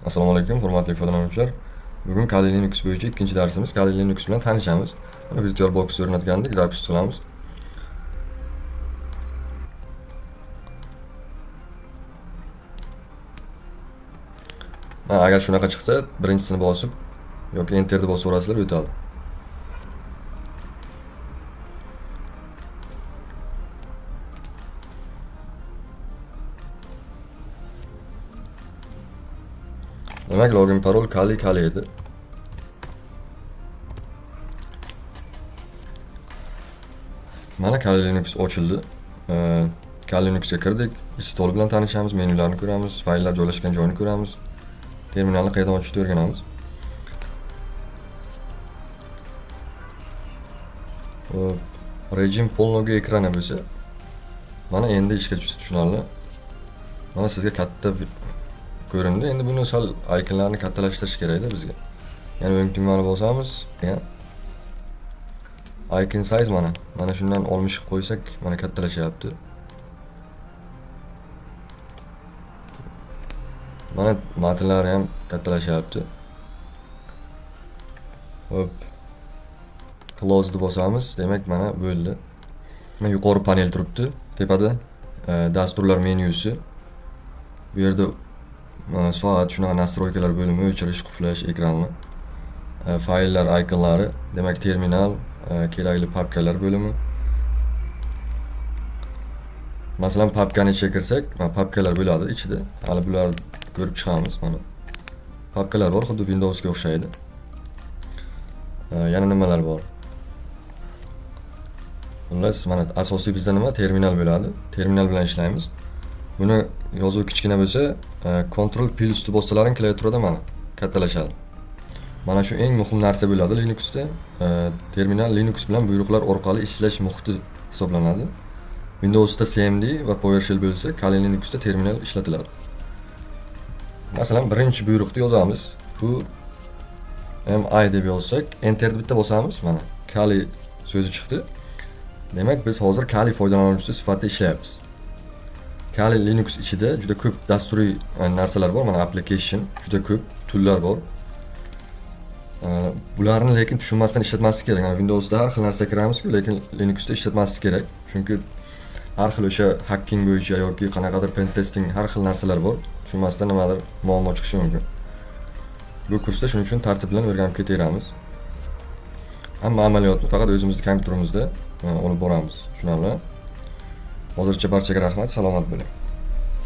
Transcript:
Assalomu alaykum, hurmatli foydalanuvchilar. Bugun Kali Linux bo'yicha ikkinchi darsimiz. Kali Linux bilan tanishamiz. Mana VirtualBox o'rnatgandek zapis qilamiz. Agar shunaqa chiqsa, birinchisini bosib yoki enterni bosib o'rasizlar, o'tadi. Demak, login parol Kali edi. Mana Kali Linux ochildi. Kali Linuxga kirdik. Install bilan tanishamiz, menyularni ko'ramiz, fayllar joylashgan joyini ko'ramiz. Terminalni qayerdan ochishni o'rganamiz. Rejim polnoga ekrani bo'lsa, mana endi ishga tushunarli. Mana sizga katta ko'rindi. Endi buni sal ikonlarni kattalashtirish kerak-da bizga. Ya'ni o'ng tugmani bosamiz, icon size mana shundan 60 ga qo'ysak, mana kattalashyapti. Mana matnlari ham kattalashyapti. Hop. Close ni bosamiz, demak mana bo'ldi. Mana yuqori panel turibdi. Tepada dasturlar menyusi. Bu yerda soat shunaqa nastroykalar bo'limi, o'chirish, quflash ekranni. Fayllar ikonlari, demak terminal, kerakli papkalar bo'limi. Masalan, papkani ichiga kirsak, papkalar bo'ladi ichida. Hali bularni ko'rib chiqamiz mana. Papkalar bor, xuddi Windowsga o'xshaydi. Yana nimalar bor? Xullas, mana asosiy bizda nima? Terminal bo'ladi. Terminal bilan ishlaymiz. Buni yozuv kichkina bo'lsa, Ctrl P usti bossalaring klaviaturada mana kattalashadi. Mana shu eng muhim narsa bo'ladi Linuxda. Terminal Linux bilan buyruqlar orqali ishlash muhiti hisoblanadi. Windowsda CMD va PowerShell bo'lsa, Kali Linuxda terminal ishlatiladi. Masalan, birinchi buyruqni yozamiz. Bu MI deb yozsak, enterni bitta bosamiz, mana Kali so'zi chiqdi. Demak, biz hozir Kali foydalanuvchisi sifatida ishlayapmiz. Kali Linux ichida juda ko'p dasturiy narsalar bor, mana application, juda ko'p toollar bor. Bularni lekin tushunmasdan ishlatmaslik kerak. Yani Windowsda har xil narsa kiramiz-ku, lekin Linuxda ishlatmaslik kerak. Chunki har xil o'sha hacking bo'yicha yoki qanaqadir pen testing har xil narsalar bor. Tushunmasdan nimadir muammo chiqishi mumkin. Bu kursda shuning uchun tartib bilan o'rganib ketaveramiz. Hamma amaliyotni faqat o'zimizning kompyuterimizda olib boramiz. Tushunarli? Hozircha barchaga rahmat, salomat bo'ling.